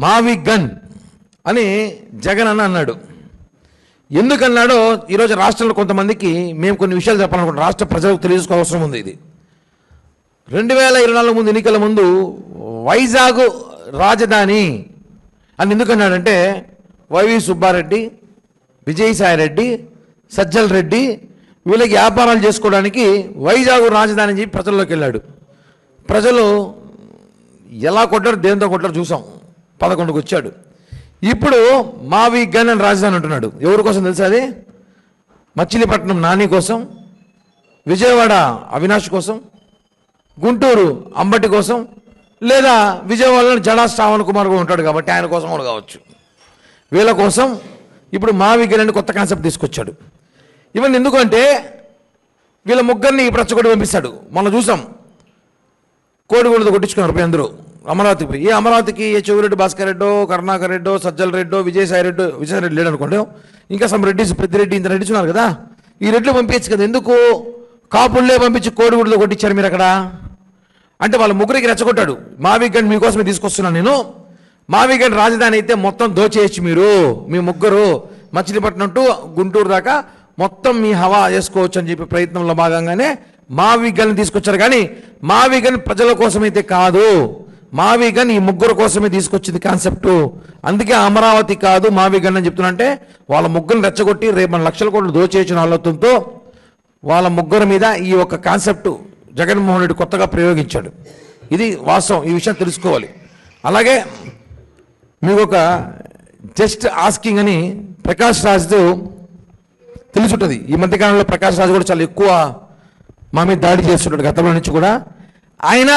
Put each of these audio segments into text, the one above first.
మావి గన్ అని జగన్ అన్నాడు. ఎందుకన్నాడో ఈరోజు రాష్ట్రంలో కొంతమందికి మేము కొన్ని విషయాలు చెప్పాలనుకుంటున్నాం. రాష్ట్ర ప్రజలకు తెలియజేసుకోవాల్సిన అవసరం ఉంది. ఇది 2024 ముందు ఎన్నికల ముందు వైజాగ్ రాజధాని అని ఎందుకన్నాడంటే వైవి సుబ్బారెడ్డి, విజయసాయిరెడ్డి, సజ్జల రెడ్డి వీళ్ళకి వ్యాపారాలు చేసుకోవడానికి వైజాగ్ రాజధాని అని చెప్పి ప్రజల్లోకి వెళ్ళాడు. ప్రజలు ఎలా కొట్టారు, దేంతో కొట్టారు చూసాం. 11కు వచ్చాడు. ఇప్పుడు మావి గన్ అని రాజధాని అంటున్నాడు. ఎవరి కోసం తెలుసా? అది మచిలీపట్నం నాని కోసం, విజయవాడ అవినాష్ కోసం, గుంటూరు అంబటి కోసం, లేదా విజయవాడలో జడా శ్రావణ్ కుమార్ కూడా ఉంటాడు కాబట్టి ఆయన కోసం కూడా కావచ్చు. వీళ్ళ కోసం ఇప్పుడు మావి గన్ అని కొత్త కాన్సెప్ట్ తీసుకొచ్చాడు. ఇవన్నీ ఎందుకంటే వీళ్ళ ముగ్గురిని ప్రచ్చగొట్టి పంపిస్తాడు. మనం చూసాం, కోడిగూడతో కొట్టించుకున్నారు అందరూ అమరావతికి. ఏ అమరావతికి ఏ చెవిరెడ్డి భాస్కర్ రెడ్డో, కరుణాకర్ రెడ్డో, సజ్జల రెడ్డో, విజయసాయిరెడ్డి లేడు అనుకోండి, ఇంకా సమ్ రెడ్డిస్, పెద్దిరెడ్డి, ఇంత రెడ్డిస్ ఉన్నారు కదా, ఈ రెడ్లు పంపించచ్చు కదా. ఎందుకు కాపుళ్ళే పంపించి కోడిగూడతో కొట్టించారు మీరు అక్కడ అంటే వాళ్ళ ముగ్గురికి రెచ్చగొట్టాడు. మావి గన్ మీకోసమే తీసుకొస్తున్నాను నేను. మావి గన్ రాజధాని అయితే మొత్తం దోచేయచ్చు మీరు, మీ ముగ్గురు మచిలీపట్నం టు గుంటూరు దాకా మొత్తం మీ హవా చేసుకోవచ్చు అని చెప్పి ప్రయత్నంలో భాగంగానే మావి గన్ తీసుకొచ్చారు. కానీ మావి గన్ ప్రజల కోసమైతే కాదు, మావి గన్ ఈ ముగ్గురు కోసమే తీసుకొచ్చింది కాన్సెప్టు. అందుకే అమరావతి కాదు మావి గన్ అని చెప్తున్నా. వాళ్ళ ముగ్గురిని రెచ్చగొట్టి రేపు మన లక్షల కోట్లు దోచేయించిన ఆలోచనతో వాళ్ళ ముగ్గురు మీద ఈ ఒక కాన్సెప్టు జగన్మోహన్ రెడ్డి కొత్తగా ప్రయోగించాడు. ఇది వాస్తవం, ఈ విషయం తెలుసుకోవాలి. అలాగే మీకు ఒక జస్ట్ ఆస్కింగ్ అని ప్రకాష్ రాజ్తో తెలుసుంటుంది. ఈ మధ్యకాలంలో ప్రకాష్ రాజ్ కూడా చాలా ఎక్కువ మా మీద దాడి చేస్తుంటాడు గతంలో నుంచి కూడా. ఆయన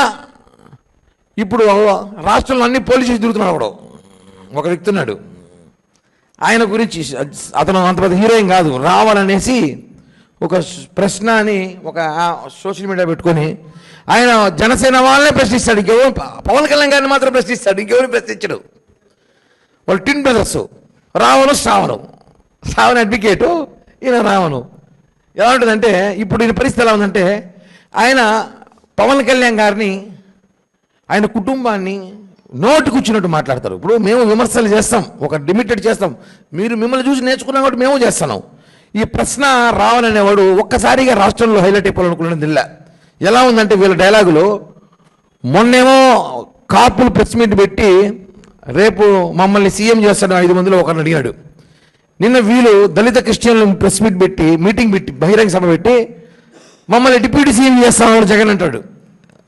ఇప్పుడు రాష్ట్రంలో అన్ని పోలీస్ స్టేషన్ తిరుగుతున్నాడు. అప్పుడు ఒక వ్యక్తి ఉన్నాడు, ఆయన గురించి అతను అంత పెద్ద హీరోయిన్ కాదు, రావాలనేసి ఒక ప్రశ్న అని ఒక సోషల్ మీడియా పెట్టుకొని ఆయన జనసేన వాళ్ళనే ప్రశ్నిస్తాడు. ఇంకెవరు పవన్ కళ్యాణ్ గారిని మాత్రం ప్రశ్నిస్తాడు, ఇంకెవరు ప్రశ్నించడు. వాళ్ళు టిన్ బ్రదర్స్, రావణు శ్రావణ్ అడ్వకేటు, ఈయన రావణు. ఎలా ఉంటుందంటే ఇప్పుడు ఈయన పరిస్థితి ఎలా ఉందంటే ఆయన పవన్ కళ్యాణ్ గారిని, ఆయన కుటుంబాన్ని నోటుకొచ్చినట్టు మాట్లాడతారు. ఇప్పుడు మేము విమర్శలు చేస్తాం, ఒక లిమిటెడ్ చేస్తాం, మీరు మిమ్మల్ని చూసి నేర్చుకున్నాం కాబట్టి మేము చేస్తున్నాం. ఈ ప్రశ్న రావణ్ అనేవాడు ఒక్కసారిగా రాష్ట్రంలో హైలైట్ అయిపోవాలనుకున్నది ఇలా. ఎలా ఉందంటే వీళ్ళ డైలాగులు, మొన్నేమో కాపులు ప్రెస్ మీట్ పెట్టి రేపు మమ్మల్ని సీఎం చేస్తాడు 5 మందిలో ఒకరిని అడిగాడు. నిన్న వీళ్ళు దళిత క్రిస్టియన్లు ప్రెస్ మీట్ పెట్టి మీటింగ్ పెట్టి బహిరంగ సభ పెట్టి మమ్మల్ని డిప్యూటీ సీఎం చేస్తామని జగన్ అంటాడు.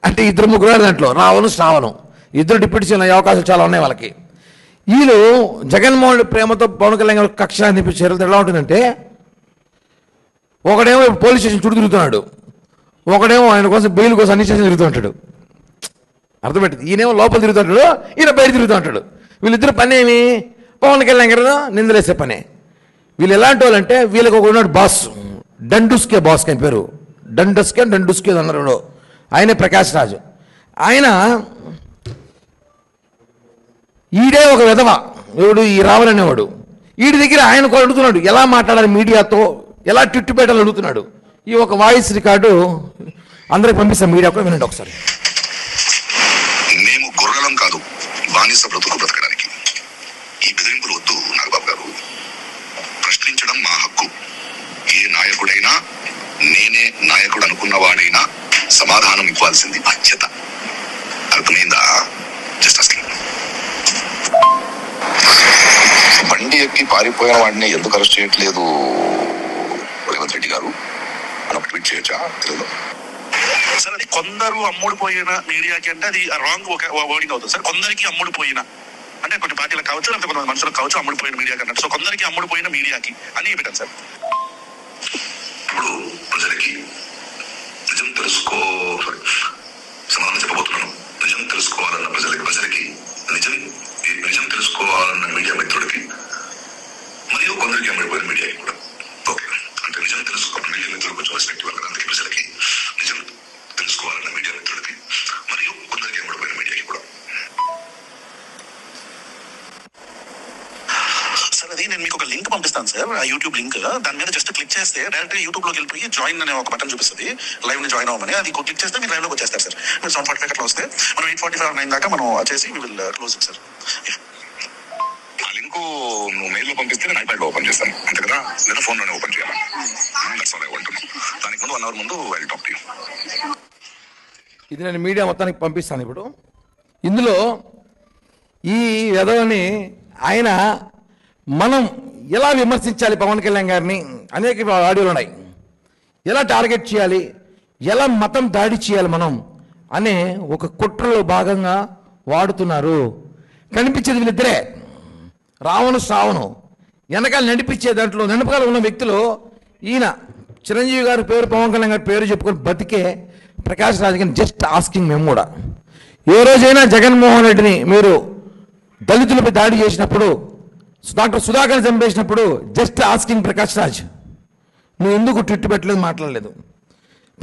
అంటే 2-3 దాంట్లో రావణు శ్రావణం ఇద్దరు డిప్యూటీ సీఎం అయ్యే అవకాశాలు చాలా ఉన్నాయి వాళ్ళకి. వీళ్ళు జగన్మోహన్ ప్రేమతో పవన్ కళ్యాణ్ గారు కక్ష అనిపించారు. ఎలా ఉంటుందంటే ఒకడేమో పోలీస్ స్టేషన్ చుట్టూ తిరుగుతున్నాడు, ఒకడేమో ఆయన కోసం బెయిల్ కోసం అన్ని స్టేషన్ తిరుగుతూ ఉంటాడు. అర్థమవుతుంది. ఈయనేమో లోపల తిరుగుతుంటాడు, ఈయన బయట తిరుగుతూ ఉంటాడు. వీళ్ళిద్దరు పని ఏమి, పవన్ కళ్యాణ్ గారు నిందలేసే పనే. వీళ్ళు ఎలాంటి వాళ్ళు అంటే వీళ్ళకి ఒక ఉన్నాడు బాస్, డండుస్కే బాస్ అని పేరు, డండుస్కే అన్నారు. ఆయనే ప్రకాష్ రాజు. ఆయన ఈడే ఒక విధవ, ఎవడు ఈ రావణ్ అనేవాడు. వీడి దగ్గర ఆయన కూడా అడుగుతున్నాడు ఎలా మాట్లాడాలి మీడియాతో, ఎలా ట్విట్ పెట్టాలని అడుగుతున్నాడు. ఈ ఒక వాయిస్ రికార్డు అందరికి పంపిస్తాం, మీడియా కూడా వినండి ఒకసారి. మేము గొర్రెలం కాదు, బానిస బ్రతుకు బ్రతకడానికి. ఈ బెదిరింపులు వద్దు నాగబాబు గారు. ప్రశ్నించడం మా హక్కు. ఏ నాయకుడైనా, నేనే నాయకుడు అనుకున్నవాడైనా సమాధానం ఇవ్వాల్సింది బాధ్యత. అర్థమైందా? Just asking. బండి ఎక్కి పారిపోయిన వాడిని ఎందుకు అరెస్ట్ చేయట్లేదు రేవంత్ రెడ్డి గారు అని ఒక ట్వీట్ చేయొచ్చా తెలుగులో? సార్ అది కొందరు అమ్ముడుపోయిన మీడియాకి అంటే అది రాంగ్ వర్డింగ్ అవుతుంది సార్. కొందరికి అమ్ముడుపోయిన అంటే కొన్ని పార్టీలకు కావచ్చు, లేకపోతే కొంతమంది మనుషులకు కావచ్చు అమ్ముడుపోయిన మీడియాకి అన్నట్టు. సో కొందరికి అమ్ముడుపోయిన మీడియాకి అని పెట్టాను సార్. ఇప్పుడు ప్రజలకి నిజం సమాధానం చెప్పబోతున్నాను. నిజం తెలుసుకోవాలన్న ప్రజలకి నిజం తెలుసుకోవాలన్న మీడియా మిత్రుడికి మరియు కొందరికి అమ్ముడిపోయిన మీడియాకి కూడా ఓకే. అంటే నిజం తెలుసుకోవాలన్న మీడియా మిత్రులకు కొంచెం రెస్పెక్ట్ ఇవ్వాలి. అందుకే ప్రజలకి నిజం తెలుసుకోవాలన్న మీడియా మిత్రుడికి మరియు కొందరికి అమ్ముడిపోయిన మీడియాకి కూడా. సార్ అది నేను మీకు ఒక లింక్ పంపిస్తాను సార్, ఆ యూట్యూబ్ లింక్. దాని మీద జస్ట్ క్లిక్ చేస్తే డైరెక్ట్ గా యూట్యూబ్ లోకి వెళ్ళిపోయి జాయిన్ అనే ఒక బటన్ చూపిస్తుంది, లైవ్ ని జాయిన్ అవ్వమని. అది క్లిక్ చేస్తే మీరు లైవ్ లోకి వచ్చేస్తారు సార్. మీరు 7:45 అట్లా వస్తే మనం 8:45 9 దాకా మనం చేసి we will close it sir. మెయిల్లో పంపిస్తే నేను ఐప్యాడ్లో ఓపెన్ చేస్తాను అంతే కదా, లేదా ఫోన్లోనే ఓపెన్ చేయాలి. That's all I want to know. దానికి ముందు 1 hour ముందు I will talk to you. ఇది నేను మీడియా మొత్తానికి పంపిస్తాను. ఇప్పుడు ఇందులో ఈ విధవని ఆయన మనం ఎలా విమర్శించాలి పవన్ కళ్యాణ్ గారిని అనేక ఆడియోలు ఉన్నాయి. ఎలా టార్గెట్ చేయాలి, ఎలా మతం దాడి చేయాలి మనం అనే ఒక కుట్రలో భాగంగా వాడుతున్నారు. కనిపించేది వీళ్ళిద్దరే, రావణు శ్రావణు. వెనకాల నడిపించే దాంట్లో వెనకాల ఉన్న వ్యక్తులు ఈయన చిరంజీవి గారి పేరు, పవన్ కళ్యాణ్ గారి పేరు చెప్పుకొని బతికే ప్రకాష్ రాజ్ గారిని జస్ట్ ఆస్కింగ్. మేము కూడా ఏ రోజైనా జగన్మోహన్ రెడ్డిని మీరు దళితులపై దాడి చేసినప్పుడు, డాక్టర్ సుధాకర్ చంపేసినప్పుడు జస్ట్ ఆస్కింగ్ ప్రకాష్ రాజ్, నువ్వు ఎందుకు ట్విట్ పెట్టలేదు, మాట్లాడలేదు?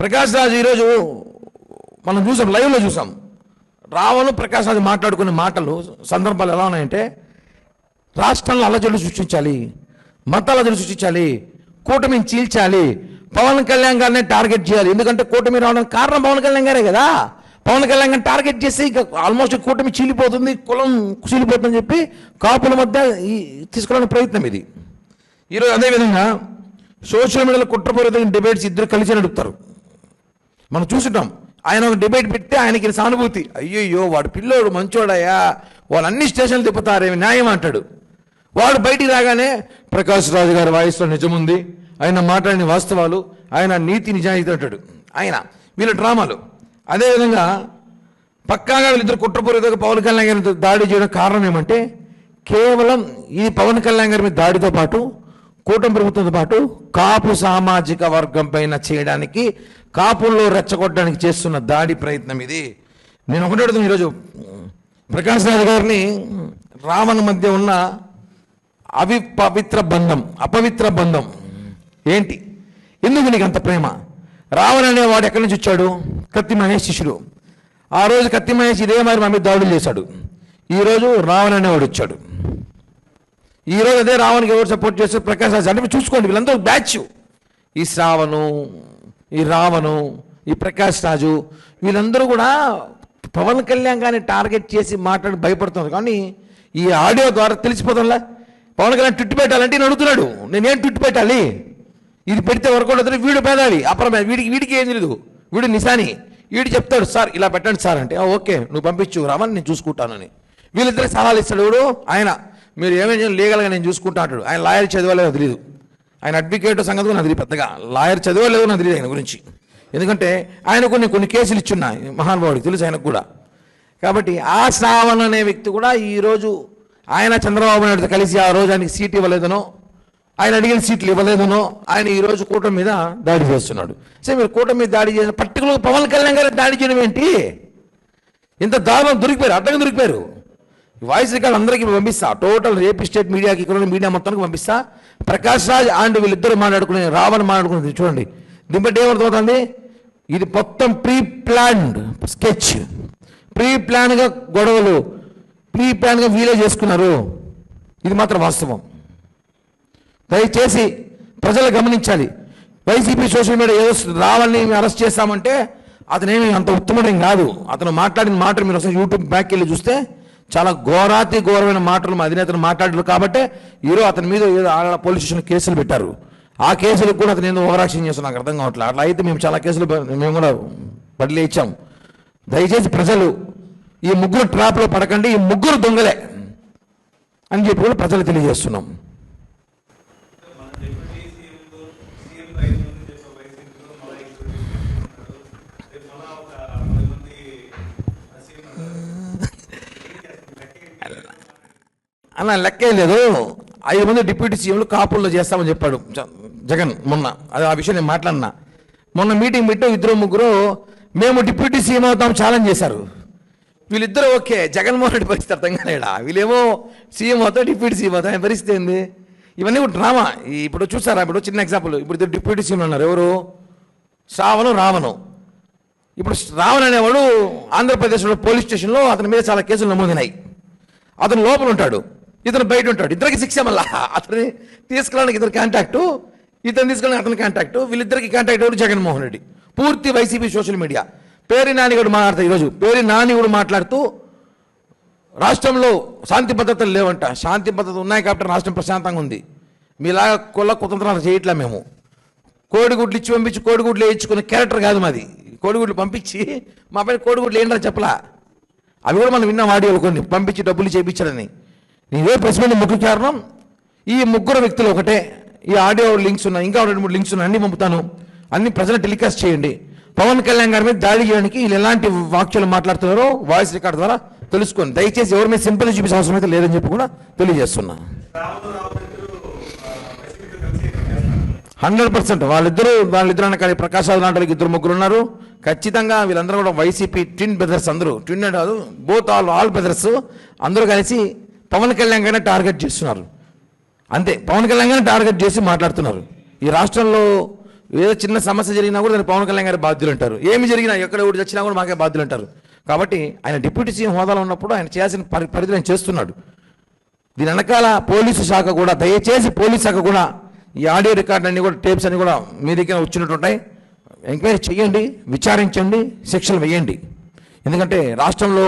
ప్రకాష్ రాజ్ ఈరోజు మనం చూసాం, లైవ్లో చూసాం. రావణు ప్రకాష్ రాజ్ మాట్లాడుకునే మాటలు సందర్భాలు ఎలా ఉన్నాయంటే, రాష్ట్రంలో అల్లజడులు సృష్టించాలి, మత అల్లజడులు సృష్టించాలి, కూటమిని చీల్చాలి, పవన్ కళ్యాణ్ గారినే టార్గెట్ చేయాలి. ఎందుకంటే కూటమి రావడానికి కారణం పవన్ కళ్యాణ్ గారే కదా. పవన్ కళ్యాణ్ గారిని టార్గెట్ చేసి ఇక ఆల్మోస్ట్ కూటమి చీలిపోతుంది, కులం చీలిపోతుందని చెప్పి కాపుల మధ్య తీసుకురావడానికి ప్రయత్నం ఇది. ఈరోజు అదేవిధంగా సోషల్ మీడియాలో కుట్రపూరితమైన డిబేట్స్ ఇద్దరు కలిసి నడుపుతారు. మనం చూసుంటాం. ఆయన ఒక డిబేట్ పెడితే ఆయనకి సానుభూతి, అయ్యయ్యో వాడు పిల్లోడు మంచోడయ్యా, వాళ్ళు అన్ని స్టేషన్లు తిప్పుతారేమి న్యాయం అంటాడు. వాడు బయటికి రాగానే ప్రకాష్ రాజు గారి వాయిస్లో నిజముంది, ఆయన మాట్లాడిన వాస్తవాలు, ఆయన నీతి నిజాయితీ అంటాడు ఆయన. వీళ్ళ డ్రామాలు. అదేవిధంగా పక్కాగా వీళ్ళిద్దరు కుట్రపూరితంగా పవన్ కళ్యాణ్ గారి దాడి చేయడం కారణం ఏమంటే, కేవలం ఈ పవన్ కళ్యాణ్ గారి మీద దాడితో పాటు కూటమి ప్రభుత్వంతో పాటు కాపు సామాజిక వర్గం పైన చేయడానికి, కాపుల్లో రెచ్చగొట్టడానికి చేస్తున్న దాడి ప్రయత్నం ఇది. నేను ఒకటి అడుగుతాను, ఈరోజు ప్రకాష్ రాజ్ గారిని రావణ మధ్య ఉన్న అపవిత్ర బంధం ఏంటి? ఎందుకు నీకు అంత ప్రేమ? రావణ అనేవాడు ఎక్కడి నుంచి వచ్చాడు? కత్తి మహేష్ శిష్యుడు. ఆ రోజు కత్తి మహేష్ ఇదే మరి మా మీద దాడులు చేశాడు. ఈరోజు రావణ అనేవాడు వచ్చాడు. ఈరోజు అదే రావణ్కి ఎవరు సపోర్ట్ చేస్తారు? ప్రకాష్ రాజ్. అంటే చూసుకోండి, వీళ్ళందరూ బ్యాచ్. ఈ శ్రావణు, ఈ రావణు, ఈ ప్రకాష్ రాజు, వీళ్ళందరూ కూడా పవన్ కళ్యాణ్ గారిని టార్గెట్ చేసి మాట్లాడి భయపడుతున్నారు. కానీ ఈ ఆడియో ద్వారా తెలిసిపోతుందా పవన్ కళ్యాణ్ ట్విట్ పెట్టాలంటే నేను అడుగుతున్నాడు, నేనేం ట్విట్ పెట్టాలి? ఇది పెడితే వరకు వీడు పేదాడి అపరమే, వీడికి ఏం తెలియదు, వీడు నిశాని. వీడు చెప్తాడు, సార్ ఇలా పెట్టండి సార్ అంటే, ఓకే నువ్వు పంపించు రావని నేను చూసుకుంటానని. వీళ్ళిద్దరికి సలహాలు ఇస్తాడు. వీడు ఆయన, మీరు ఏమైనా లీగల్గా నేను చూసుకుంటా అంటాడు. ఆయన లాయర్ చదవలేదో తెలియదు, ఆయన అడ్వకేట్ సంగతి కూడా నాకు తెలియదు, పెద్దగా లాయర్ చదవలేదో నాకు తెలియదు ఆయన గురించి. ఎందుకంటే ఆయన కొన్ని కేసులు ఇచ్చున్నాయి మహానుభావుడికి తెలుసు ఆయనకు కూడా. కాబట్టి ఆ శ్రావణ్ అనే వ్యక్తి కూడా ఈరోజు ఆయన చంద్రబాబు నాయుడుతో కలిసి ఆ రోజు ఆయనకి సీట్ ఇవ్వలేదనో, ఆయన అడిగిన సీట్లు ఇవ్వలేదనో ఆయన ఈరోజు కూటమి మీద దాడి చేస్తున్నాడు. సరే, మీరు కూటమి మీద దాడి చేసిన పర్టికులర్ పవన్ కళ్యాణ్ గారు దాడి చేయడం ఏంటి? ఇంత దారుణం దొరికిపోయారు, అడ్డంగా దొరికిపోయారు. వాయిస్ రికార్డు అందరికీ పంపిస్తా, టోటల్ రేపు స్టేట్ మీడియాకి, ఇక్కడ మీడియా మొత్తానికి పంపిస్తా. ప్రకాష్ రాజ్ అండ్ వీళ్ళిద్దరు మాట్లాడుకునే, రావణ్ మాట్లాడుకునేది చూడండి. దీంట్లో ఏమర్థమవుతుంది? ఇది మొత్తం ప్రీ ప్లాన్డ్ స్కెచ్, ప్రీ ప్లాన్గా గొడవలు, ప్రీ ప్లాన్గా వీలే చేసుకున్నారు. ఇది మాత్రం వాస్తవం. దయచేసి ప్రజలు గమనించాలి. వైసీపీ సోషల్ మీడియా ఏదో రావాలని అరెస్ట్ చేస్తామంటే అతనేమి అంత ఉత్తమం కాదు. అతను మాట్లాడిన మాటలు మీరు ఒకసారి యూట్యూబ్ బ్యాక్ వెళ్ళి చూస్తే చాలా ఘోరమైన మాటలు మా అధినేతను మాట్లాడారు. కాబట్టి ఈరోజు అతని మీద ఏదో పోలీస్ స్టేషన్ కేసులు పెట్టారు. ఆ కేసులకు కూడా అతను ఏదో ఓవరాక్షన్ చేస్తున్నా నాకు అర్థం కావట్లేదు. అట్లా అయితే మేము చాలా కేసులు మేము కూడా బదిలీ ఇచ్చాం. దయచేసి ప్రజలు ఈ ముగ్గురు ట్రాప్లో పడకండి, ఈ ముగ్గురు దొంగలే అని చెప్పి కూడా ప్రజలు తెలియజేస్తున్నాం. అన్న లెక్కే లేదు. 5 మంది డిప్యూటీ సీఎంలు కాపుల్లో చేస్తామని చెప్పాడు జగన్ మొన్న. అది ఆ విషయం నేను మాట్లాడినా. మొన్న మీటింగ్ పెట్టి 2-3 మేము డిప్యూటీ సీఎం అవుతాం ఛాలెంజ్ చేశారు. వీళ్ళిద్దరూ ఓకే, జగన్మోహన్ రెడ్డి పరిస్థితి అర్థం కాలేడా? వీళ్ళేమో సీఎం అవుతా, డిప్యూటీ సీఎం అవుతా, పరిస్థితి ఏంది? ఇవన్నీ కూడా డ్రామా. ఇప్పుడు చూసారా, ఇప్పుడు చిన్న ఎగ్జాంపుల్, ఇప్పుడు 2 డిప్యూటీ సీఎంలు ఉన్నారు. ఎవరు? శ్రావణు, రావణు. ఇప్పుడు రావణ్ అనేవాడు ఆంధ్రప్రదేశ్లో పోలీస్ స్టేషన్లో అతని మీద చాలా కేసులు నమోదైనాయి. అతను లోపల ఉంటాడు, ఇతను బయట ఉంటాడు. ఇద్దరికి శిక్ష. మళ్ళా అతన్ని తీసుకెళ్ళడానికి ఇద్దరు కాంటాక్టు, ఇతను తీసుకెళ్ళడానికి అతని కాంటాక్టు. వీళ్ళిద్దరికి కాంటాక్ట్ ఎవరు? జగన్మోహన్ రెడ్డి. పూర్తి వైసీపీ సోషల్ మీడియా. పేరి నాని కూడా మాట్లాడుతూ, ఈరోజు పేరి నాని కూడా మాట్లాడుతూ రాష్ట్రంలో శాంతి భద్రతలు లేవంట. శాంతి భద్రతలు ఉన్నాయి కాబట్టి రాష్ట్రం ప్రశాంతంగా ఉంది. మీలాగా కుతంత్రాలు చేయట్లే మేము. కోడిగుడ్లు ఇచ్చి పంపించి కోడిగుడ్లు వేయించుకునే క్యారెక్టర్ కాదు మాది. కోడిగుడ్లు పంపించి మా పైన కోడిగుడ్లు ఏంటని చెప్పలా. అవి కూడా మనం విన్నాం ఆడియోలు కొన్ని పంపించి డబ్బులు చేయించాలని. ఇదే ప్రెస్ మీట్ ముఖ్య కారణం. ఈ ముగ్గురు వ్యక్తులు ఒకటే. ఈ ఆడియో లింక్స్ ఉన్నాయి, ఇంకా 2-3 లింక్స్ ఉన్నాయి, అన్నీ పంపుతాను. అన్ని ప్రజలు టెలికాస్ట్ చేయండి. పవన్ కళ్యాణ్ గారి మీద దాడి చేయడానికి వీళ్ళు ఎలాంటి వాక్యాలు మాట్లాడుతున్నారో వాయిస్ రికార్డ్ ద్వారా తెలుసుకోండి. దయచేసి ఎవరి మీద సింపతి చూపించే అవసరం అయితే లేదని చెప్పి కూడా తెలియజేస్తున్నా. 100% వాళ్ళిద్దరు అనకాలి ప్రకాష్ రావు లాంటి 2-3 ఉన్నారు. ఖచ్చితంగా వీళ్ళందరూ కూడా వైసీపీ ట్విన్ బ్రదర్స్. అందరూ ట్విన్ కాదు, బోత్ ఆల్ బ్రదర్స్. అందరూ కలిసి పవన్ కళ్యాణ్ గారిని టార్గెట్ చేస్తున్నారు. అంతే, పవన్ కళ్యాణ్ గారిని టార్గెట్ చేసి మాట్లాడుతున్నారు. ఈ రాష్ట్రంలో ఏదో చిన్న సమస్య జరిగినా కూడా దాన్ని పవన్ కళ్యాణ్ గారి బాధ్యులు అంటారు. ఏమి జరిగినా ఎక్కడ ఊడి వచ్చినా కూడా మాకే బాధ్యులు అంటారు. కాబట్టి ఆయన డిప్యూటీ సీఎం హోదాలో ఉన్నప్పుడు ఆయన చేయాల్సిన పరిధిని ఆయన చేస్తున్నాడు. దీని వెనకాల పోలీసు శాఖ కూడా, దయచేసి పోలీసు శాఖ కూడా ఈ ఆడియో రికార్డు అన్ని కూడా టేప్స్ అన్ని కూడా మీ దగ్గర వచ్చినట్టు ఉంటాయి. ఎంక్వైరీ చేయండి, విచారించండి, శిక్షలు వేయండి. ఎందుకంటే రాష్ట్రంలో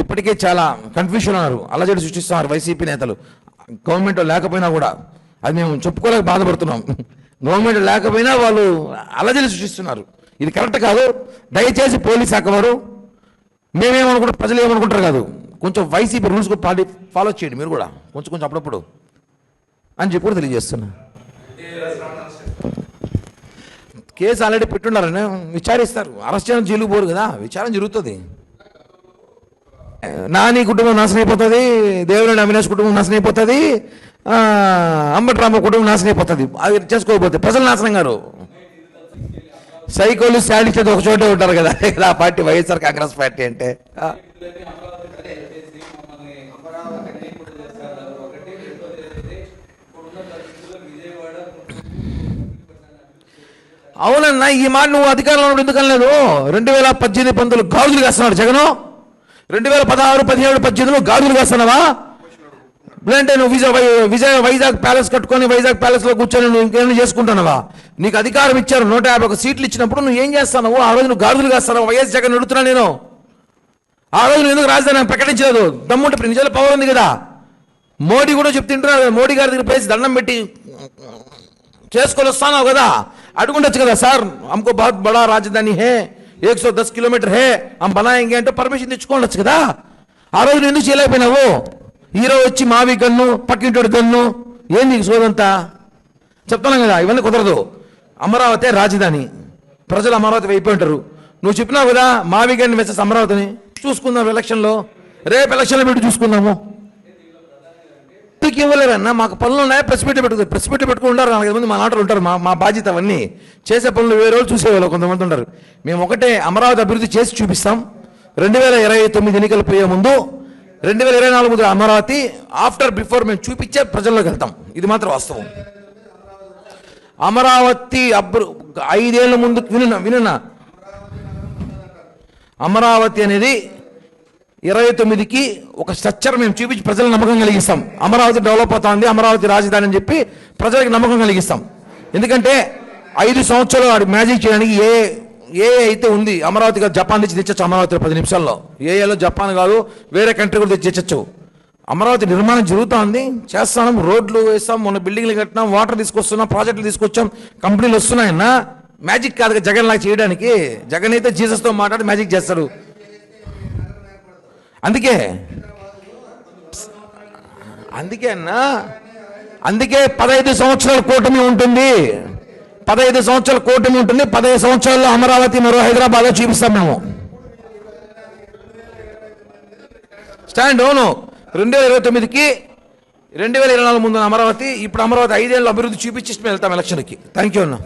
ఇప్పటికే చాలా కన్ఫ్యూషన్ ఉన్నారు, అలజడి సృష్టిస్తున్నారు వైసీపీ నేతలు. గవర్నమెంట్ లేకపోయినా కూడా అది మేము చెప్పుకోలేక బాధపడుతున్నాం. గవర్నమెంట్ లేకపోయినా వాళ్ళు అలజడి సృష్టిస్తున్నారు. ఇది కరెక్ట్ కాదు. దయచేసి పోలీస్ శాఖ వారు, మేమేమనుకుంటారు, ప్రజలు ఏమనుకుంటారు కాదు, కొంచెం వైసీపీ రూల్స్ ఫాలో చేయండి మీరు కూడా కొంచెం అప్పుడప్పుడు అని చెప్పి కూడా తెలియజేస్తున్నా. కేసు ఆల్రెడీ పెట్టున్నారని విచారిస్తారు. అరెస్ట్ చేయడం జైలుకు పోరు కదా, విచారణ జరుగుతుంది. నాని కుటుంబం నాశనం అయిపోతుంది, దేవినేని అవినాష్ కుటుంబం నాశనం అయిపోతుంది, అంబటి రామ కుటుంబం నాశనం అయిపోతుంది. అవి చేసుకోకపోతే ప్రజలు నాశనం గారు. సైకోలు శాడిస్టులు ఒక చోటే ఉంటారు కదా ఆ పార్టీ, వైఎస్ఆర్ కాంగ్రెస్ పార్టీ అంటే. అవునన్నా, ఈ మాట నువ్వు అధికారంలో ఎందుకు అనలేదు? 2018-19 గాజులు కాస్తున్నాడు జగను. 2016-17-18 గాజులు కాస్తున్నావా? లేదంటే నువ్వు వైజాగ్ ప్యాలెస్ కట్టుకొని వైజాగ్ ప్యాలెస్లో కూర్చొని నువ్వు ఇంకేమైనా చేసుకుంటున్నావా? నీకు అధికారం ఇచ్చారు, 151 సీట్లు ఇచ్చినప్పుడు నువ్వు ఏం చేస్తున్నావు? ఆ రోజు నువ్వు గాజులు కాస్తున్నావు. వైఎస్ జగన్ అడుగుతున్నా నేను. ఆ రోజు నువ్వు ఎందుకు రాజధాని ప్రకటించలేదు? దమ్ముంటే ఇప్పుడు నిజాలు పవర్ ఉంది కదా. మోడీ కూడా చెప్తుంటున్నారు, మోడీ గారి దగ్గర పేసి దండం పెట్టి చేసుకొని వస్తాను కదా, అడుగుండొచ్చు కదా. సార్ हमको बहुत बड़ा राजधानी है, 110 किलोमीटर है, हम बनाएंगे అంటే పర్మిషన్ తెచ్చుకోవచ్చు కదా. ఆ రోజు ఎందుకు చేయలేకపోయినావు? హీరో వచ్చి మావి గన్ను, పక్కింటోడు గన్ను, ఏంది సోదంతా చెప్తున్నాం కదా. ఇవన్నీ కుదరదు. అమరావతి రాజధాని, ప్రజలు అమరావతి అయిపోయి ఉంటారు. నువ్వు చెప్పినావు కదా మావి గన్ను వెసెస్ అమరావతిని చూసుకుందాం ఎలక్షన్లో, రేపు ఎలక్షన్లో పెట్టి చూసుకుందాము. ఎందుకు ఇవ్వలేరన్నా? మాకు పనులు ఉన్నాయి, ప్రెస్ మీట్ పెట్టుకుంటారు 4-5 మంది మా నాటలు ఉంటారు. మా బాధ్యత అవన్నీ చేసే పనులు వేరే వాళ్ళు చూసేవాళ్ళు కొంతమంది ఉంటారు. మేము ఒకటే అమరావతి అభివృద్ధి చేసి చూపిస్తాం. 2029 ఎన్నికలు పోయే ముందు, 2024 ముందు అమరావతి బిఫోర్ మేము చూపించే ప్రజల్లోకి వెళ్తాం. ఇది మాత్రం వాస్తవం. అమరావతి 5 ఏళ్ల ముందు వినున్నా, అమరావతి అనేది 29కి ఒక స్ట్రక్చర్ మేము చూపించి ప్రజలకు నమ్మకం కలిగిస్తాం. అమరావతి డెవలప్ అవుతుంది, అమరావతి రాజధాని అని చెప్పి ప్రజలకు నమ్మకం కలిగిస్తాం. ఎందుకంటే 5 సంవత్సరాలు వాడి మ్యాజిక్ చేయడానికి ఏ అయితే ఉంది అమరావతి కాదు, జపాన్ నుంచి తెచ్చచ్చు. అమరావతిలో 10 నిమిషాల్లో ఏఏలో జపాన్ కాదు వేరే కంట్రీ కూడా తెచ్చచ్చు. అమరావతి నిర్మాణం జరుగుతూ ఉంది, చేస్తాం, రోడ్లు వేస్తాం, మొన్న బిల్డింగ్లు కట్టినాం, వాటర్ తీసుకొస్తున్నాం, ప్రాజెక్టులు తీసుకొచ్చాం, కంపెనీలు వస్తున్నాయన్నా. మ్యాజిక్ కాదు జగన్ లాగా చేయడానికి. జగన్ అయితే జీసస్తో మాట్లాడి మ్యాజిక్ చేస్తాడు. అందుకే అందుకే 15 సంవత్సరాల కూటమి ఉంటుంది. 15 సంవత్సరాల కూటమి ఉంటుంది. 15 సంవత్సరాల్లో అమరావతి మరో హైదరాబాద్లో చూపిస్తాం మేము. స్టాండ్ అవును. 2029కి 2024 ముందు అమరావతి, ఇప్పుడు అమరావతి 5 ఏళ్ళు అభివృద్ధి చూపించి మేము వెళ్తాం ఎలక్షన్కి. థ్యాంక్ యూ అన్న,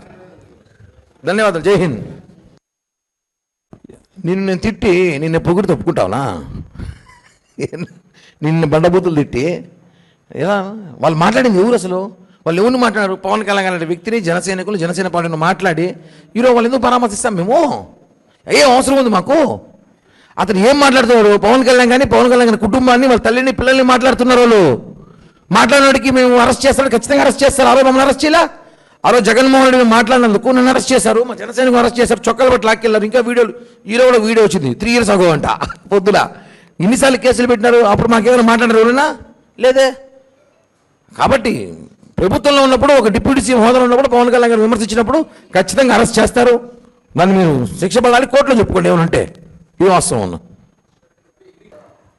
ధన్యవాదాలు, జై హింద్. నేను తిట్టి నిన్ను పొగుడు తప్పుకుంటావునా? నిన్ను బండబూతులు తిట్టి ఎలా? వాళ్ళు మాట్లాడింది ఎవరు అసలు? వాళ్ళు ఎవరిని మాట్లాడారు? పవన్ కళ్యాణ్ అనే వ్యక్తిని జనసైనికులు, జనసేన పార్టీని మాట్లాడి ఈరోజు వాళ్ళు ఎందుకు పరామర్శిస్తాం మేము? ఏం అవసరం ఉంది మాకు? అతను ఏం మాట్లాడుతున్నారు? పవన్ కళ్యాణ్ గారి కుటుంబాన్ని, వాళ్ళ తల్లిని, పిల్లల్ని మాట్లాడుతున్నారు. వాళ్ళు మాట్లాడినోడికి మేము అరెస్ట్ చేస్తాడు, ఖచ్చితంగా అరెస్ట్ చేస్తారు. ఆ రోజు మమ్మల్ని అరెస్ట్ చేయాల? ఆ రోజు జగన్మోహన్ రెడ్డి మాట్లాడినందుకు నన్ను అరెస్ట్ చేశారు, మా జనసేనకు అరెస్ట్ చేశారు, చొక్కలు బట్టి లాక్కెళ్ళారు. ఇంకా వీడియోలు, ఈరోజు కూడా వీడియో వచ్చింది 3 years ago అంట పొద్దున. ఇన్నిసార్లు కేసులు పెట్టినారు, అప్పుడు మాకేమైనా మాట్లాడారు ఎవరైనా? లేదే. కాబట్టి ప్రభుత్వంలో ఉన్నప్పుడు ఒక డిప్యూటీ సీఎం హోదాలో ఉన్నప్పుడు పవన్ కళ్యాణ్ గారు విమర్శించినప్పుడు ఖచ్చితంగా అరెస్ట్ చేస్తారు. దాన్ని మీరు శిక్ష పడాలి, కోర్టులో చెప్పుకోండి ఏమనంటే. ఇది వాస్తవం ఉన్నా.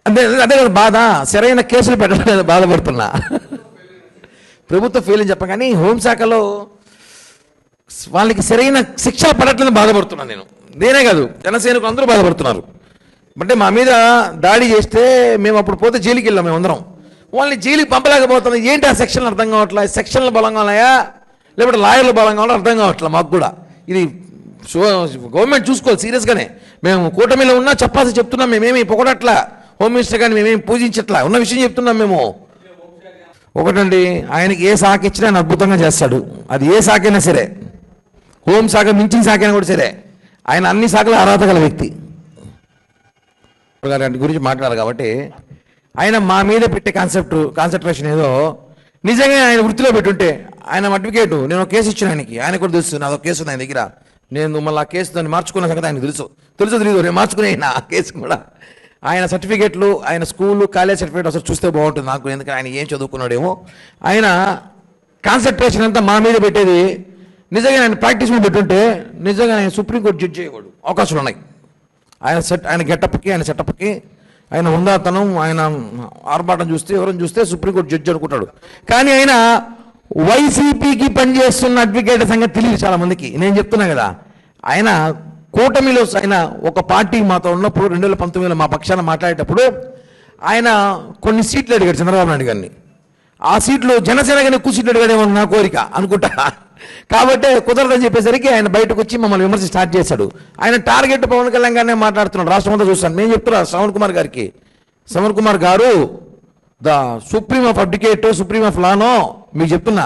అదే కదా బాధ, సరైన కేసులు పెట్టడం లేదా బాధపడుతున్నా. ప్రభుత్వం ఫెయిల్ అని చెప్పగానే హోంశాఖలో వాళ్ళకి సరైన శిక్ష పడట్లని బాధపడుతున్నాను నేను. నేనే కాదు, జనసేనకు అందరూ బాధపడుతున్నారు. అంటే మా మీద దాడి చేస్తే మేము అప్పుడు పోతే జైలుకి వెళ్ళాం మేమందరం. వాళ్ళని జైలుకి పంపలేకపోతున్నాం. ఏంటి ఆ సెక్షన్లు అర్థం కావట్లేదు. సెక్షన్లు బలంగా ఉన్నాయా లేకపోతే లాయర్లు బలంగా ఉన్నాయో అర్థం కావట్లేదు మాకు కూడా. ఇది గవర్నమెంట్ చూసుకోవాలి సీరియస్గానే. మేము కూటమిలో ఉన్నా చెప్పాల్సి చెప్తున్నాం. మేమేమి పొగడట్లా, హోమ్ మినిస్టర్ కానీ మేమేమి పూజించట్లా, ఉన్న విషయం చెప్తున్నాం మేము. ఒకటండి, ఆయనకి ఏ శాఖ ఇచ్చినా ఆయన అద్భుతంగా చేస్తాడు. అది ఏ శాఖ అయినా సరే, హోంశాఖ మించిన శాఖ అయినా కూడా సరే, ఆయన అన్ని శాఖల అర్హత గల వ్యక్తి. గారి గురించి మాట్లాడాలి కాబట్టి ఆయన మా మీద పెట్టే కాన్సన్ట్రేషన్ ఏదో నిజంగా ఆయన వృత్తిలో పెట్టుంటే, ఆయన అడ్వకేటు, నేను ఒక కేసు ఇచ్చిన ఆయన కూడా తెలుసు, నాదో కేసు ఉంది ఆయన దగ్గర. నేను మళ్ళీ ఆ కేసు దాన్ని మార్చుకున్న సంగతి ఆయన తెలుసు తెలియదు, నేను మార్చుకునే ఆ కేసు కూడా. ఆయన సర్టిఫికేట్లు, ఆయన స్కూలు కాలేజ్ సర్టిఫికేట్ అసలు చూస్తే బాగుంటుంది నాకు. ఎందుకంటే ఆయన ఏం చదువుకున్నాడేమో. ఆయన కాన్సన్ట్రేషన్ అంతా మా మీద పెట్టేది. నిజంగా ఆయన ప్రాక్టీస్ మీద పెట్టుంటే నిజంగా ఆయన సుప్రీంకోర్టు జడ్జి అయ్యేవాడు. అవకాశాలు ఉన్నాయి. ఆయన గెటప్కి, ఆయన సెటప్కి, ఆయన ఉందాతనం, ఆయన ఆర్భాటం చూస్తే ఎవరైనా చూస్తే సుప్రీంకోర్టు జడ్జి అనుకుంటాడు. కానీ ఆయన వైసీపీకి పనిచేస్తున్న అడ్వకేట్ సంగతి తెలియదు చాలామందికి. నేను చెప్తున్నా కదా, ఆయన కూటమిలో ఆయన ఒక పార్టీ మాతో ఉన్నప్పుడు 2019లో మా పక్షాన మాట్లాడేటప్పుడు ఆయన కొన్ని సీట్లు అడిగాడు చంద్రబాబు నాయుడు గారిని. ఆ సీట్లు జనసేన కానీ ఎక్కువ సీట్లు అడిగాడేమో నా కోరిక అనుకుంటా. కాబట్టి కుదరదని చెప్పేసరికి ఆయన బయటకు వచ్చి మమ్మల్ని విమర్శ స్టార్ట్ చేశాడు. ఆయన టార్గెట్ పవన్ కళ్యాణ్ గారినే మాట్లాడుతున్నాడు. రాష్ట్రం అంతా చూస్తాను. నేను చెప్తున్నా శ్రవణ్ కుమార్ గారికి, శ్రవణ్ కుమార్ గారు the supreme of advocate, supreme of లానో మీకు చెప్తున్నా,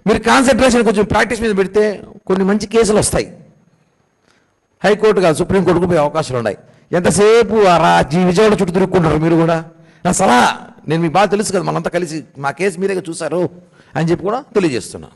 మీరు కాన్సన్ట్రేషన్ కొంచెం ప్రాక్టీస్ మీద పెడితే కొన్ని మంచి కేసులు వస్తాయి. హైకోర్టు కాదు సుప్రీంకోర్టుకు పోయే అవకాశాలు ఉన్నాయి. ఎంతసేపు విజయవాడ చుట్టూ తిరుక్కుంటారు మీరు కూడా. నా సలహా, నేను మీకు బాగా తెలుసు కదా, మనంతా కలిసి మా కేసు మీరేగా చూశారు అని చెప్పి కూడా తెలియజేస్తున్నా.